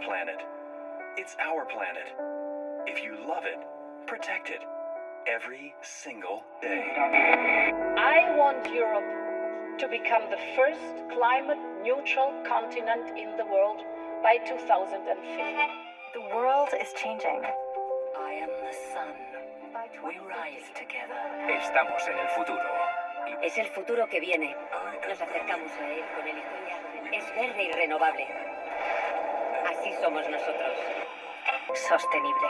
planet. It's our planet. If you love it, protect it. Every single day. I want Europe to become the first climate-neutral continent in the world by 2050. The world is changing. I am the sun. We rise together. Estamos en el futuro. Es el futuro que viene. Nos acercamos a él con el historia. Es verde y renovable. Así somos nosotros. Sostenible.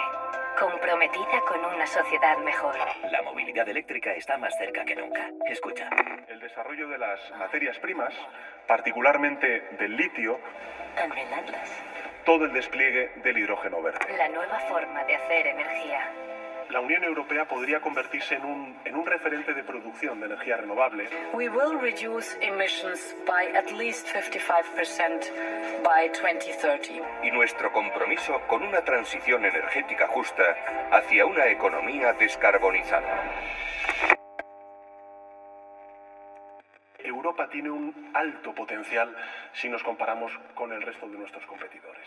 Comprometida con una sociedad mejor. La movilidad eléctrica está más cerca que nunca. Escucha. El desarrollo de las materias primas, particularmente del litio, And relentless. todo el despliegue del hidrógeno verde. La nueva forma de hacer energía. La Unión Europea podría convertirse en un referente de producción de energía renovable. We will reduce emissions by at least 55% by 2030. Y nuestro compromiso con una transición energética justa hacia una economía descarbonizada. Europa tiene un alto potencial si nos comparamos con el resto de nuestros competidores.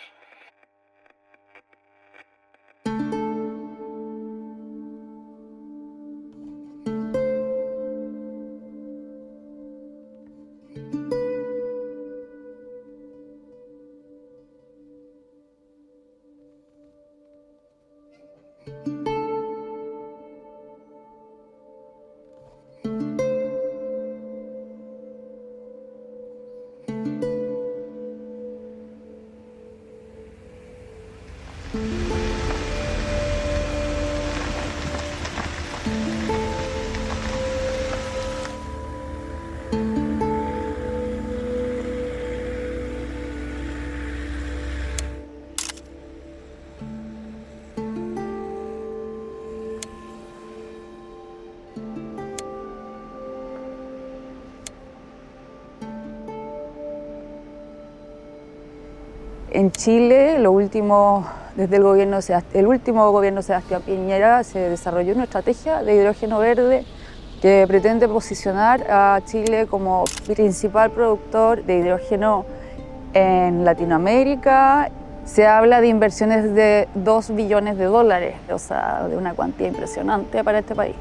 En Chile, desde el último gobierno de Sebastián Piñera se desarrolló una estrategia de hidrógeno verde que pretende posicionar a Chile como principal productor de hidrógeno en Latinoamérica. Se habla de inversiones de $2 billones, o sea, de una cuantía impresionante para este país.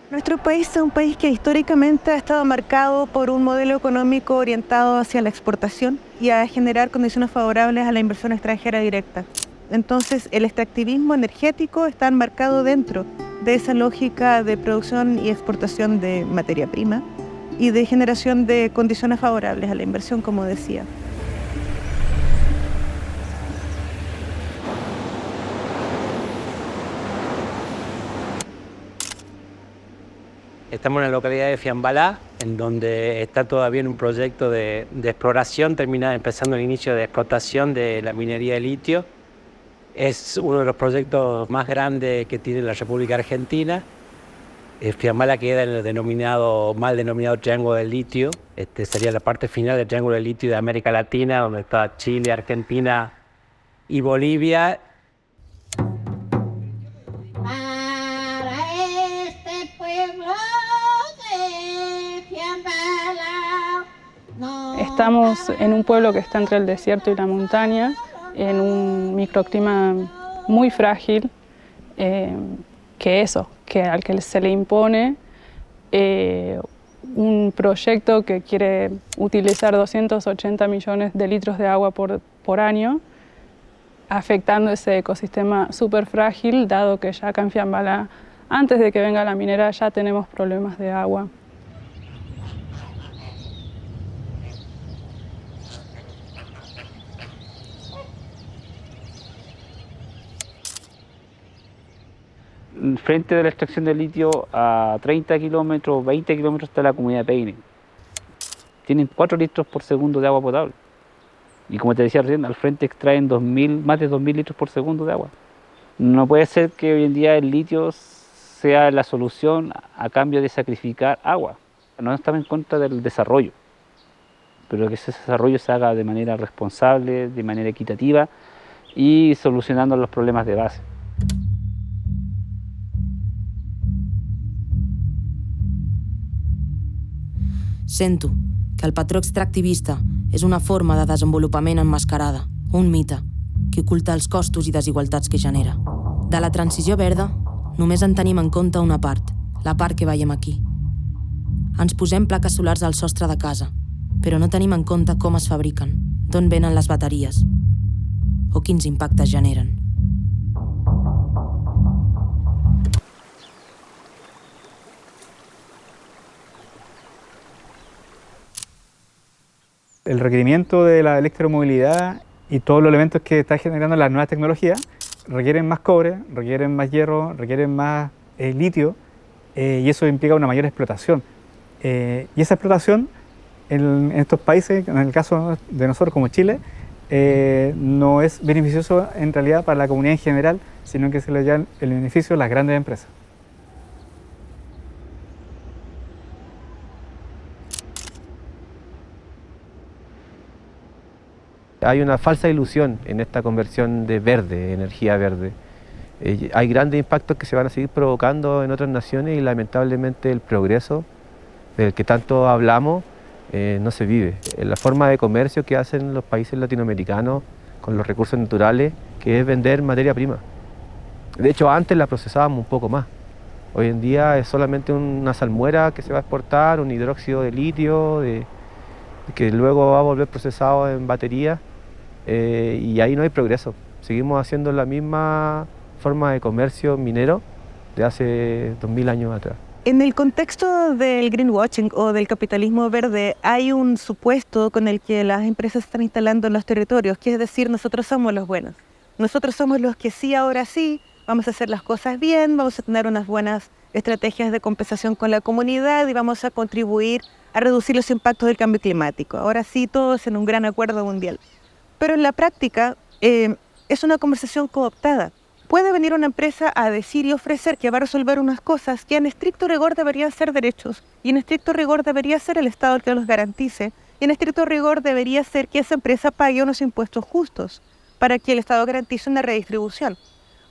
Nuestro país es un país que históricamente ha estado marcado por un modelo económico orientado hacia la exportación y a generar condiciones favorables a la inversión extranjera directa. Entonces, el extractivismo energético está enmarcado dentro de esa lógica de producción y exportación de materia prima y de generación de condiciones favorables a la inversión, como decía. Estamos en la localidad de Fiambalá, en donde está todavía en un proyecto de exploración, empezando el inicio de explotación de la minería de litio. Es uno de los proyectos más grandes que tiene la República Argentina. Fiambalá queda en el mal denominado Triángulo del Litio. Sería la parte final del Triángulo del Litio de América Latina, donde está Chile, Argentina y Bolivia. Estamos en un pueblo que está entre el desierto y la montaña, en un microclima muy frágil, al que se le impone un proyecto que quiere utilizar 280 millones de litros de agua por año, afectando ese ecosistema súper frágil, dado que ya acá en Fiambalá, antes de que venga la minera, ya tenemos problemas de agua. Frente de la extracción de litio, a 30 kilómetros, 20 kilómetros está la comunidad de Peine. Tienen 4 litros por segundo de agua potable. Y como te decía recién, al frente extraen más de 2.000 litros por segundo de agua. No puede ser que hoy en día el litio sea la solución a cambio de sacrificar agua. No estamos en contra del desarrollo. pero que ese desarrollo se haga de manera responsable, de manera equitativa y solucionando los problemas de base. Sento que el patró extractivista és una forma de desenvolupament emmascarada, un mite, que oculta els costos i desigualtats que genera. De la transició verda, només en tenim en compte una part, la part que veiem aquí. Ens posem plaques solars al sostre de casa, però no tenim en compte com es fabriquen, d'on venen les bateries o quins impactes generen. El requerimiento de la electromovilidad y todos los elementos que está generando las nuevas tecnologías requieren más cobre, requieren más hierro, requieren más litio y eso implica una mayor explotación. Y esa explotación en estos países, en el caso de nosotros como Chile, no es beneficioso en realidad para la comunidad en general, sino que se le da el beneficio a las grandes empresas. Hay una falsa ilusión en esta conversión de verde, energía verde. Hay grandes impactos que se van a seguir provocando en otras naciones y lamentablemente el progreso del que tanto hablamos no se vive. La forma de comercio que hacen los países latinoamericanos con los recursos naturales, que es vender materia prima. De hecho, antes la procesábamos un poco más. Hoy en día es solamente una salmuera que se va a exportar, un hidróxido de litio, que luego va a volver procesado en baterías. Y ahí no hay progreso. Seguimos haciendo la misma forma de comercio minero de hace 2000 años atrás. En el contexto del greenwashing o del capitalismo verde hay un supuesto con el que las empresas están instalando en los territorios, que es decir, nosotros somos los buenos. Nosotros somos los que sí, ahora sí, vamos a hacer las cosas bien, vamos a tener unas buenas estrategias de compensación con la comunidad y vamos a contribuir a reducir los impactos del cambio climático. Ahora sí, todos en un gran acuerdo mundial. Pero en la práctica es una conversación cooptada. Puede venir una empresa a decir y ofrecer que va a resolver unas cosas que en estricto rigor deberían ser derechos y en estricto rigor debería ser el Estado el que los garantice y en estricto rigor debería ser que esa empresa pague unos impuestos justos para que el Estado garantice una redistribución.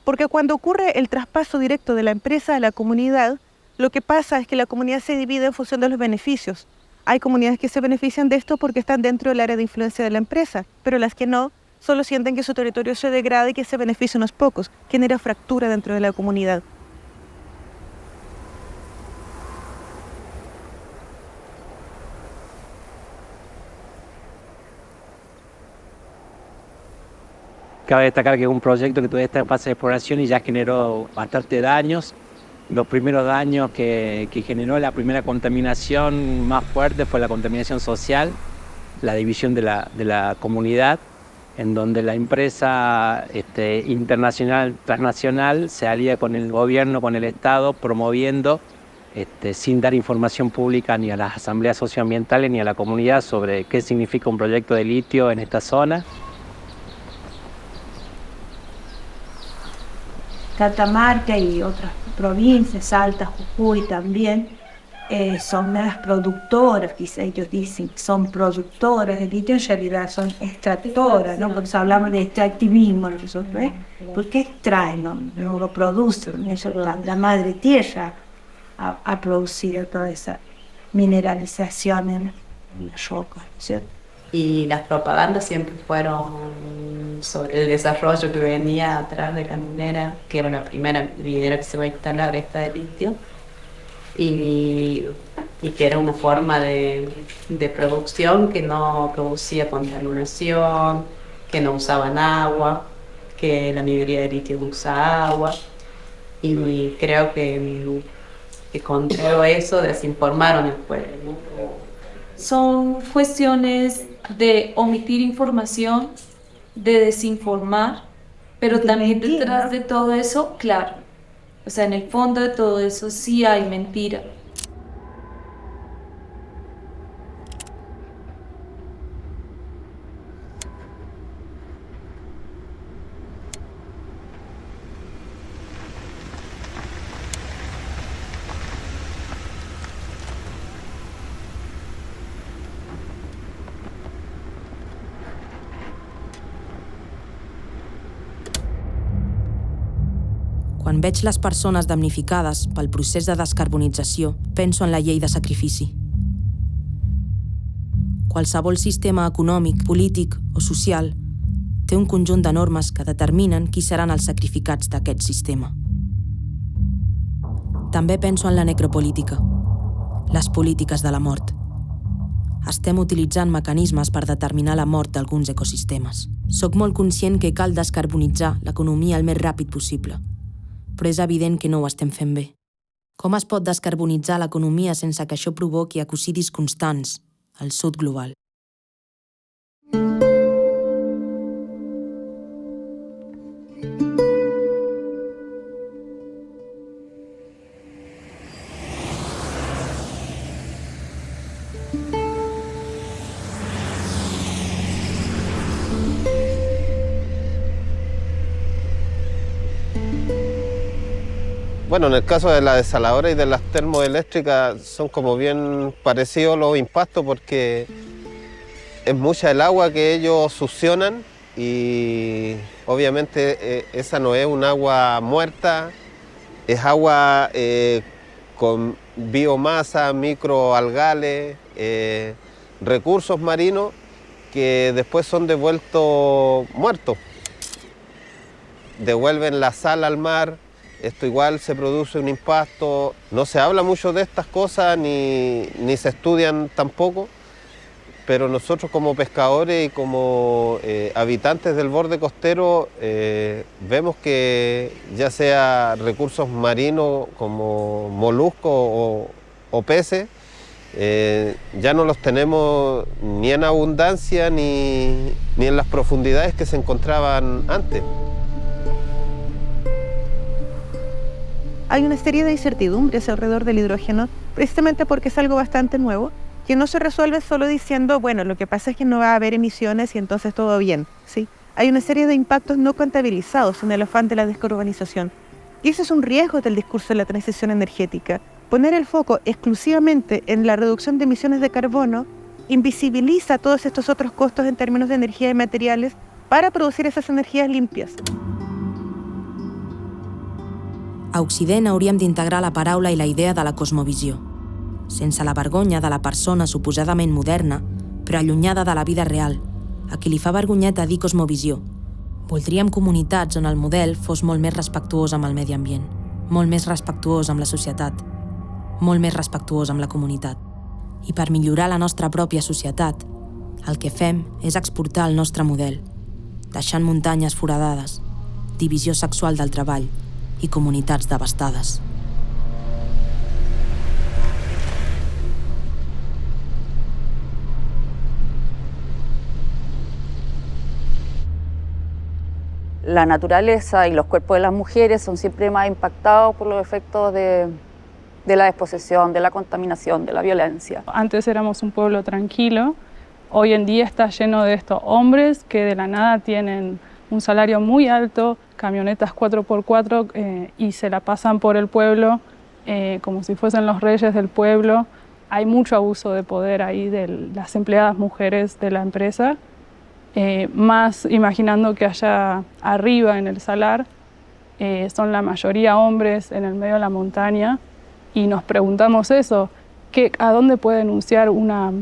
Porque cuando ocurre el traspaso directo de la empresa a la comunidad, lo que pasa es que la comunidad se divide en función de los beneficios. Hay comunidades que se benefician de esto porque están dentro del área de influencia de la empresa, pero las que no, solo sienten que su territorio se degrada y que se benefician unos pocos, genera fractura dentro de la comunidad. Cabe destacar que es un proyecto que todavía está en fase de exploración y ya generó bastante daños. Los primeros daños que generó la primera contaminación más fuerte fue la contaminación social, la división de la comunidad, en donde la empresa internacional, transnacional, se alía con el gobierno, con el Estado, promoviendo, sin dar información pública ni a las asambleas socioambientales ni a la comunidad sobre qué significa un proyecto de litio en esta zona. Catamarca y otras provincias, Salta, Jujuy también, son las productoras, quizá ellos dicen que son productoras de litio, en realidad son extractoras, ¿no? Porque hablamos de extractivismo, ¿ves? Porque extraen, no lo producen, eso la madre tierra ha producido toda esa mineralización en la roca, ¿cierto? Y las propagandas siempre fueron sobre el desarrollo que venía atrás de la minera, que era la primera minera que se va a instalar, esta de litio, y que era una forma de producción que no producía contaminación, que no usaban agua, que la minería de litio no usa agua, y creo que con todo eso desinformaron el pueblo, ¿no? Son cuestiones de omitir información, de desinformar, pero también detrás de todo eso, claro, o sea, en el fondo de todo eso sí hay mentira. Quan veig les persones damnificades pel procés de descarbonització, penso en la llei de sacrifici. Qualsevol sistema econòmic, polític o social té un conjunt de normes que determinen qui seran els sacrificats d'aquest sistema. També penso en la necropolítica, les polítiques de la mort. Estem utilitzant mecanismes per determinar la mort d'alguns ecosistemes. Soc molt conscient que cal descarbonitzar l'economia el més ràpid possible, però és evident que no ho estem fent bé. Com es pot descarbonitzar l'economia sense que això provoqui ecocidis constants al sud global? Bueno, en el caso de la desaladora y de las termoeléctricas son como bien parecidos los impactos porque es mucha el agua que ellos succionan y obviamente esa no es un agua muerta, es agua con biomasa, microalgales, recursos marinos que después son devueltos muertos. Devuelven la sal al mar. Esto igual se produce un impacto, no se habla mucho de estas cosas ni se estudian tampoco, pero nosotros como pescadores y como habitantes del borde costero vemos que ya sea recursos marinos como moluscos o peces, ya no los tenemos ni en abundancia ni en las profundidades que se encontraban antes. Hay una serie de incertidumbres alrededor del hidrógeno, precisamente porque es algo bastante nuevo, que no se resuelve solo diciendo, bueno, lo que pasa es que no va a haber emisiones y entonces todo bien, ¿sí? Hay una serie de impactos no contabilizados en el afán de la descarbonización. Y ese es un riesgo del discurso de la transición energética. Poner el foco exclusivamente en la reducción de emisiones de carbono invisibiliza todos estos otros costos en términos de energía y materiales para producir esas energías limpias. A Occident hauríem d'integrar la paraula i la idea de la cosmovisió, sense la vergonya de la persona suposadament moderna, però allunyada de la vida real, a qui li fa vergonyeta dir cosmovisió. Voldríem comunitats on el model fos molt més respectuós amb el medi ambient, molt més respectuós amb la societat, molt més respectuós amb la comunitat. I per millorar la nostra pròpia societat, el que fem és exportar el nostre model, deixant muntanyes foradades, divisió sexual del treball, i comunitats devastades. La naturaleza y los cuerpos de las mujeres son siempre más impactados por los efectos de la exposición, de la contaminación, de la violencia. Antes éramos un pueblo tranquilo, hoy en día está lleno de estos hombres que de la nada tienen un salario muy alto, camionetas 4x4 y se la pasan por el pueblo como si fuesen los reyes del pueblo. Hay mucho abuso de poder ahí de las empleadas mujeres de la empresa, más imaginando que allá arriba en el salar son la mayoría hombres en el medio de la montaña y nos preguntamos eso, ¿a dónde puede denunciar una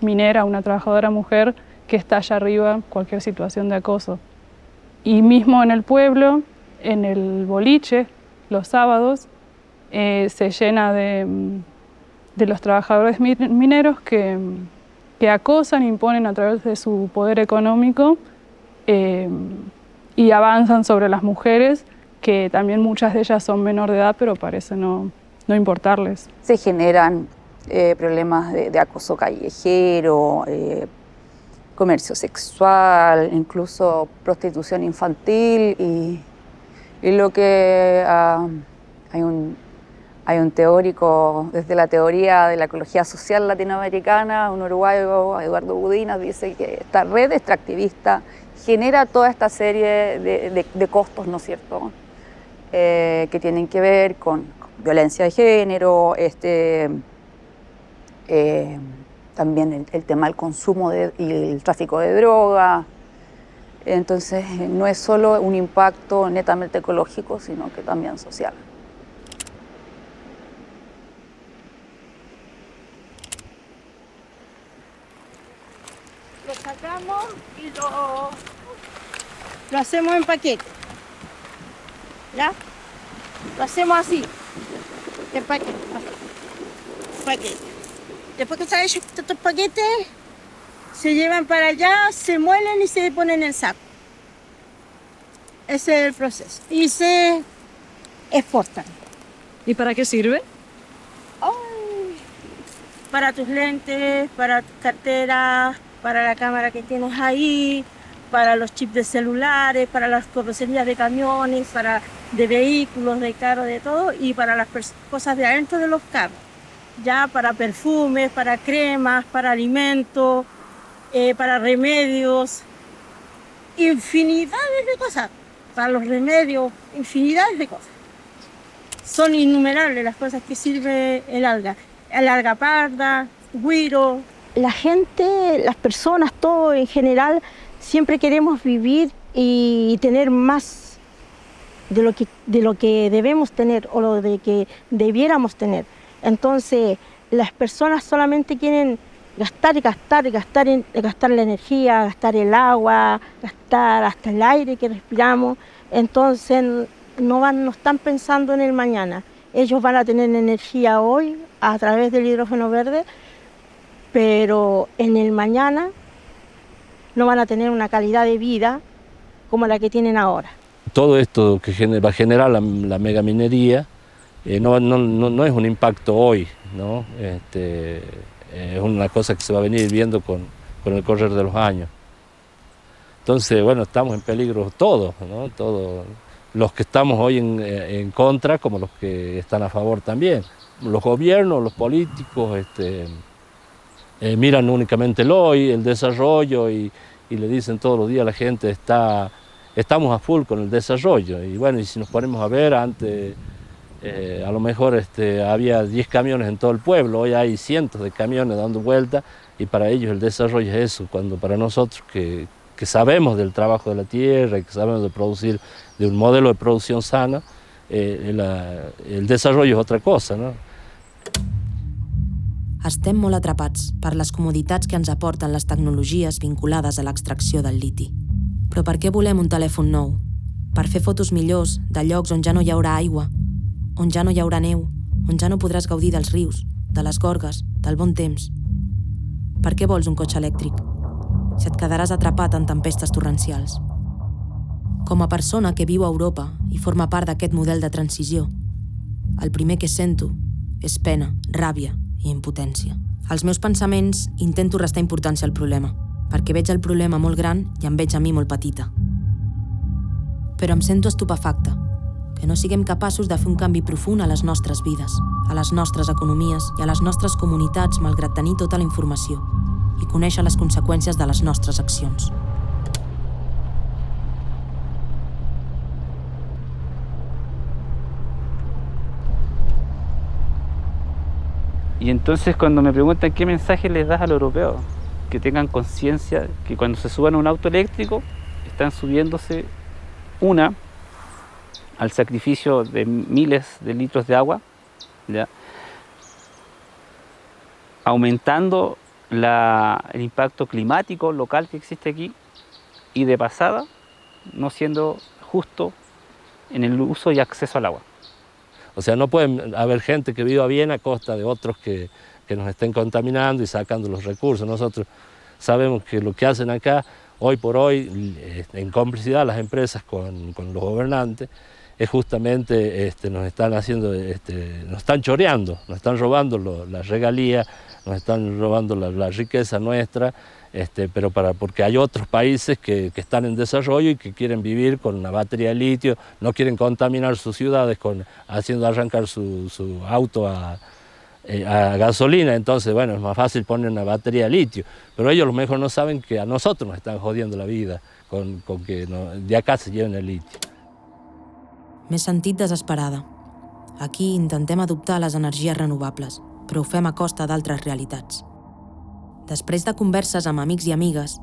minera, una trabajadora mujer que está allá arriba cualquier situación de acoso? Y mismo en el pueblo, en el boliche, los sábados, se llena de los trabajadores mineros que acosan, imponen a través de su poder económico y avanzan sobre las mujeres, que también muchas de ellas son menor de edad, pero parece no importarles. Se generan problemas de acoso callejero, comercio sexual, incluso prostitución infantil y lo que hay un teórico desde la teoría de la ecología social latinoamericana, un uruguayo, Eduardo Budinas, dice que esta red extractivista genera toda esta serie de costos, ¿no es cierto?, que tienen que ver con violencia de género, también el tema del consumo y el tráfico de droga, Entonces no es solo un impacto netamente ecológico, sino que también social. Lo sacamos y lo hacemos en paquete. ¿Ya? Lo hacemos así, en paquete. Paquete. Después que está hecho estos paquetes, se llevan para allá, se muelen y se ponen en saco. Ese es el proceso. Y se exportan. ¿Y para qué sirve? Para tus lentes, para tu cartera, para la cámara que tienes ahí, para los chips de celulares, para las carrocerías de camiones, de vehículos, de carros, de todo, y para las cosas de adentro de los carros. Ya para perfumes, para cremas, para alimentos, para remedios, infinidades de cosas. Para los remedios, infinidades de cosas. Son innumerables las cosas que sirve el alga. El alga parda, güiro. La gente, las personas, todo en general, siempre queremos vivir y tener más de lo que debemos tener o lo de que debiéramos tener. Entonces, las personas solamente quieren gastar la energía, gastar el agua, gastar hasta el aire que respiramos. Entonces, no están pensando en el mañana. Ellos van a tener energía hoy a través del hidrógeno verde, pero en el mañana no van a tener una calidad de vida como la que tienen ahora. Todo esto que va a generar la megaminería no es un impacto hoy, ¿no? Es una cosa que se va a venir viendo con el correr de los años. Entonces, bueno, estamos en peligro todos, ¿no? Todos los que estamos hoy en contra, como los que están a favor también. Los gobiernos, los políticos, miran únicamente el hoy, el desarrollo, y le dicen todos los días a la gente, estamos a full con el desarrollo. Y bueno, y si nos ponemos a ver, antes a lo mejor había 10 camiones en todo el pueblo, hoy hay cientos de camiones dando vueltas, y para ellos el desarrollo es eso, cuando para nosotros que sabemos del trabajo de la tierra y que sabemos de producir, de un modelo de producción sana, el desarrollo es otra cosa, no? Estem molt atrapats per les comoditats que ens aporten les tecnologies vinculades a l'extracció del liti. Però per què volem un telèfon nou? Per fer fotos millors de llocs on ja no hi haurà aigua, on ja no hi haurà neu, on ja no podràs gaudir dels rius, de les gorgues, del bon temps. Per què vols un cotxe elèctric? Si et quedaràs atrapat en tempestes torrencials. Com a persona que viu a Europa i forma part d'aquest model de transició, el primer que sento és pena, ràbia i impotència. Als meus pensaments intento restar importància al problema, perquè veig el problema molt gran i em veig a mi molt petita. Però em sento estupefacta, que no siguem capaços de fer un canvi profund a les nostres vides, a les nostres economies i a les nostres comunitats, malgrat tenir tota la informació i conèixer les conseqüències de les nostres accions. Y entonces cuando me preguntan qué mensaje les das a los europeos, que tengan conciencia que cuando se suban a un auto eléctrico están subiéndose al sacrificio de miles de litros de agua, ¿ya? Aumentando el impacto climático local que existe aquí, y de pasada no siendo justo en el uso y acceso al agua. O sea, no puede haber gente que viva bien a costa de otros que nos estén contaminando y sacando los recursos. Nosotros sabemos que lo que hacen acá, hoy por hoy, en complicidad las empresas con los gobernantes, es justamente nos están haciendo, nos están choreando, nos están robando las regalías, nos están robando la riqueza nuestra, pero porque hay otros países que están en desarrollo y que quieren vivir con una batería de litio, no quieren contaminar sus ciudades haciendo arrancar su auto a gasolina. Entonces, bueno, es más fácil poner una batería de litio, pero ellos a lo mejor no saben que a nosotros nos están jodiendo la vida con que de acá se lleven el litio. M'he sentit desesperada. Aquí intentem adoptar les energies renovables, però ho fem a costa d'altres realitats. Després de converses amb amics i amigues,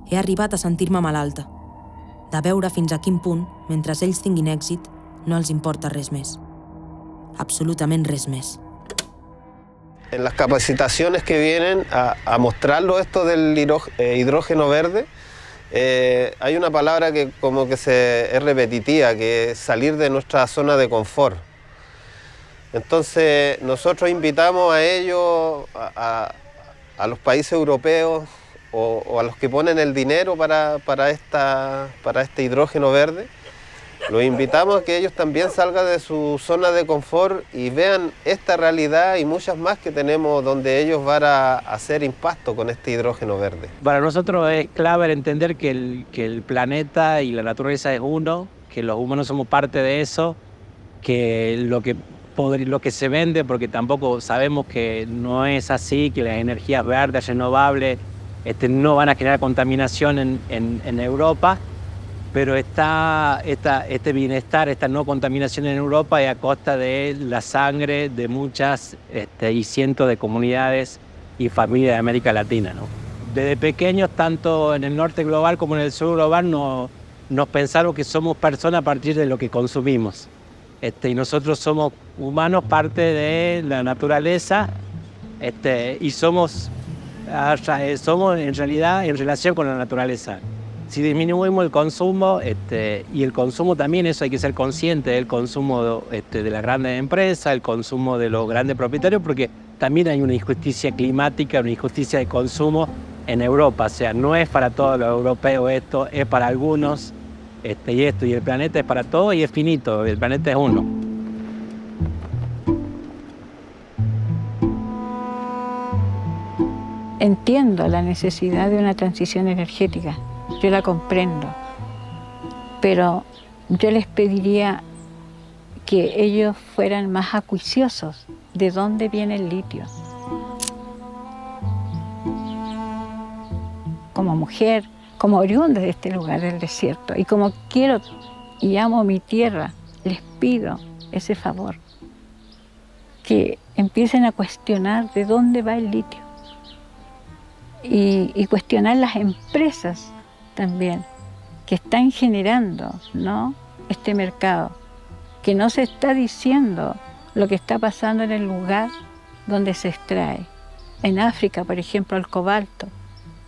he arribat a sentir-me malalta. de veure fins a quin punt, mentre ells tinguin èxit, no els importa res més. Absolutament res més. En las capacitaciones que vienen a mostrarlo esto del hidrógeno verde, hay una palabra que como que es repetitiva, que es salir de nuestra zona de confort. Entonces nosotros invitamos a ellos, a los países europeos o a los que ponen el dinero para este hidrógeno verde, los invitamos a que ellos también salgan de su zona de confort y vean esta realidad y muchas más que tenemos donde ellos van a hacer impacto con este hidrógeno verde. Para nosotros es clave entender que el planeta y la naturaleza es uno, que los humanos somos parte de eso, que lo que se vende, porque tampoco sabemos que no es así, que las energías verdes, renovables, no van a generar contaminación en Europa, pero este bienestar, esta no contaminación en Europa es a costa de la sangre de muchas y cientos de comunidades y familias de América Latina, ¿no? Desde pequeños, tanto en el norte global como en el sur global, nos pensaron que somos personas a partir de lo que consumimos. Y nosotros somos humanos, parte de la naturaleza, y somos en realidad en relación con la naturaleza. Si disminuimos el consumo, y el consumo también, eso hay que ser consciente, el consumo de las grandes empresas, el consumo de los grandes propietarios, porque también hay una injusticia climática, una injusticia de consumo en Europa. O sea, no es para todos los europeos esto, es para algunos, y el planeta es para todos y es finito, el planeta es uno. Entiendo la necesidad de una transición energética, yo la comprendo, pero yo les pediría que ellos fueran más acuiciosos de dónde viene el litio. Como mujer, como oriunda de este lugar del desierto, y como quiero y amo mi tierra, les pido ese favor, que empiecen a cuestionar de dónde va el litio y cuestionar las empresas también que están generando, ¿no?, este mercado, que no se está diciendo lo que está pasando en el lugar donde se extrae. En África, por ejemplo, el cobalto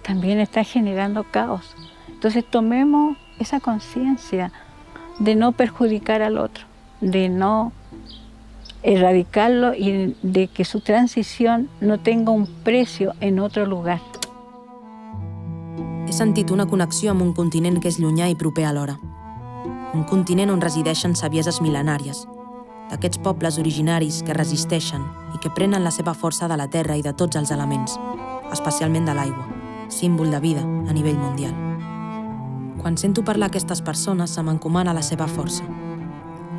también está generando caos. Entonces tomemos esa conciencia de no perjudicar al otro, de no erradicarlo y de que su transición no tenga un precio en otro lugar. He sentit una connexió amb un continent que és llunyà i proper alhora. Un continent on resideixen sabieses mil·lenàries, d'aquests pobles originaris que resisteixen i que prenen la seva força de la terra i de tots els elements, especialment de l'aigua, símbol de vida a nivell mundial. Quan sento parlar aquestes persones, se m'encomana la seva força,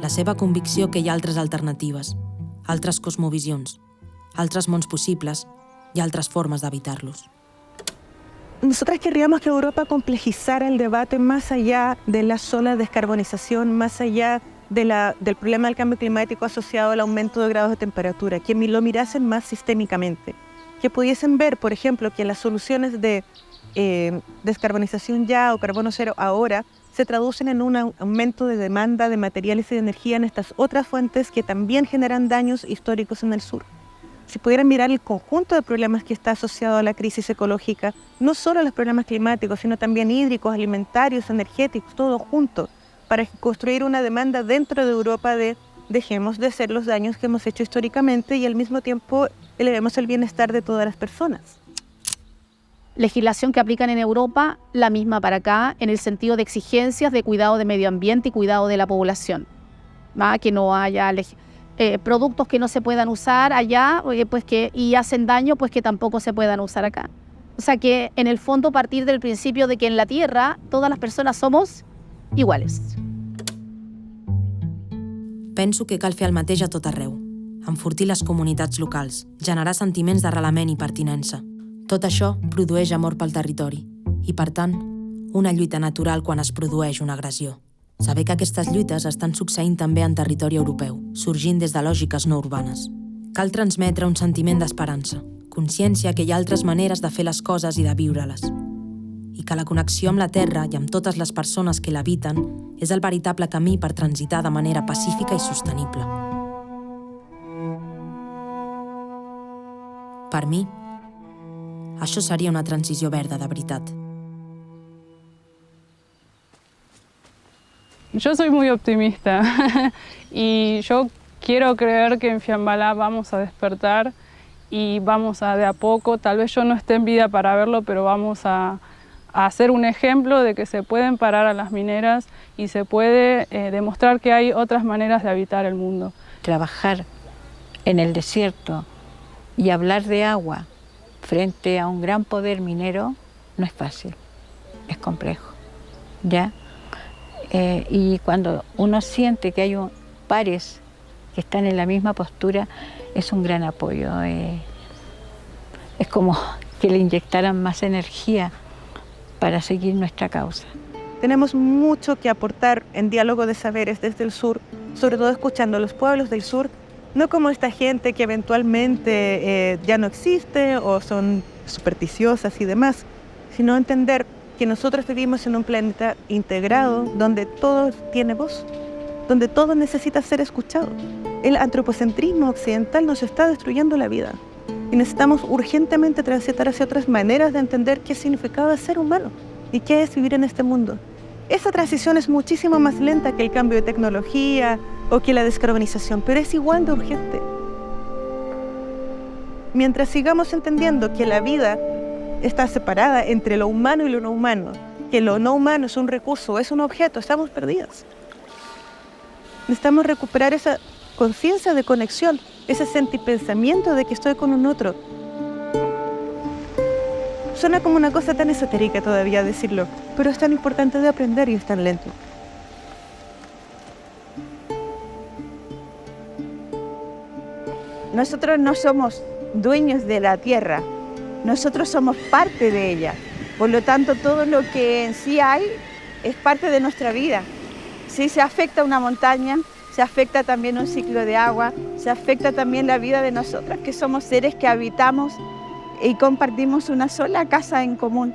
la seva convicció que hi ha altres alternatives, altres cosmovisions, altres mons possibles i altres formes d'evitar-los. Nosotras querríamos que Europa complejizara el debate más allá de la sola descarbonización, más allá del problema del cambio climático asociado al aumento de grados de temperatura, que lo mirasen más sistémicamente, que pudiesen ver, por ejemplo, que las soluciones de descarbonización ya o carbono cero ahora se traducen en un aumento de demanda de materiales y de energía en estas otras fuentes que también generan daños históricos en el sur. Si pudieran mirar el conjunto de problemas que está asociado a la crisis ecológica, no solo los problemas climáticos, sino también hídricos, alimentarios, energéticos, todo junto, para construir una demanda dentro de Europa de dejemos de hacer los daños que hemos hecho históricamente y al mismo tiempo elevemos el bienestar de todas las personas. Legislación que aplican en Europa, la misma para acá, en el sentido de exigencias de cuidado de medio ambiente y cuidado de la población. Que no haya productos que no se puedan usar allá y hacen daño, pues que tampoco se puedan usar acá. O sea que en el fondo partir del principio de que en la Tierra todas las personas somos iguales. Penso que cal fer el mateix a tot arreu, enfortir les comunitats locals, generar sentiments d'arrelament i pertinença. Tot això produeix amor pel territori i, per tant, una lluita natural quan es produeix una agressió. Saber que aquestes lluites estan succeint també en territori europeu, sorgint des de lògiques no urbanes. Cal transmetre un sentiment d'esperança, consciència que hi ha altres maneres de fer les coses i de viure-les, i i que la connexió amb la Terra i amb totes les persones que l'habiten és el veritable camí per transitar de manera pacífica i sostenible. Per mi, això seria una transició verda de veritat. Yo soy muy optimista y yo quiero creer que en Fiambalá vamos a despertar y vamos a de a poco, tal vez yo no esté en vida para verlo, pero vamos a hacer un ejemplo de que se pueden parar a las mineras y se puede demostrar que hay otras maneras de habitar el mundo. Trabajar en el desierto y hablar de agua frente a un gran poder minero no es fácil, es complejo, ¿ya? Y cuando uno siente que hay pares que están en la misma postura, es un gran apoyo. Es como que le inyectaran más energía para seguir nuestra causa. Tenemos mucho que aportar en diálogo de saberes desde el sur, sobre todo escuchando a los pueblos del sur, no como esta gente que eventualmente ya no existe o son supersticiosas y demás, sino entender que nosotros vivimos en un planeta integrado donde todo tiene voz, donde todo necesita ser escuchado. El antropocentrismo occidental nos está destruyendo la vida y necesitamos urgentemente transitar hacia otras maneras de entender qué significaba ser humano y qué es vivir en este mundo. Esa transición es muchísimo más lenta que el cambio de tecnología o que la descarbonización, pero es igual de urgente. Mientras sigamos entendiendo que la vida está separada entre lo humano y lo no humano, que lo no humano es un recurso, es un objeto, estamos perdidos. Necesitamos recuperar esa conciencia de conexión, ese sentipensamiento de que estoy con un otro. Suena como una cosa tan esotérica todavía decirlo, pero es tan importante de aprender y es tan lento. Nosotros no somos dueños de la tierra, nosotros somos parte de ella. Por lo tanto, todo lo que en sí hay es parte de nuestra vida. Si se afecta una montaña, se afecta también un ciclo de agua, se afecta también la vida de nosotras, que somos seres que habitamos y compartimos una sola casa en común.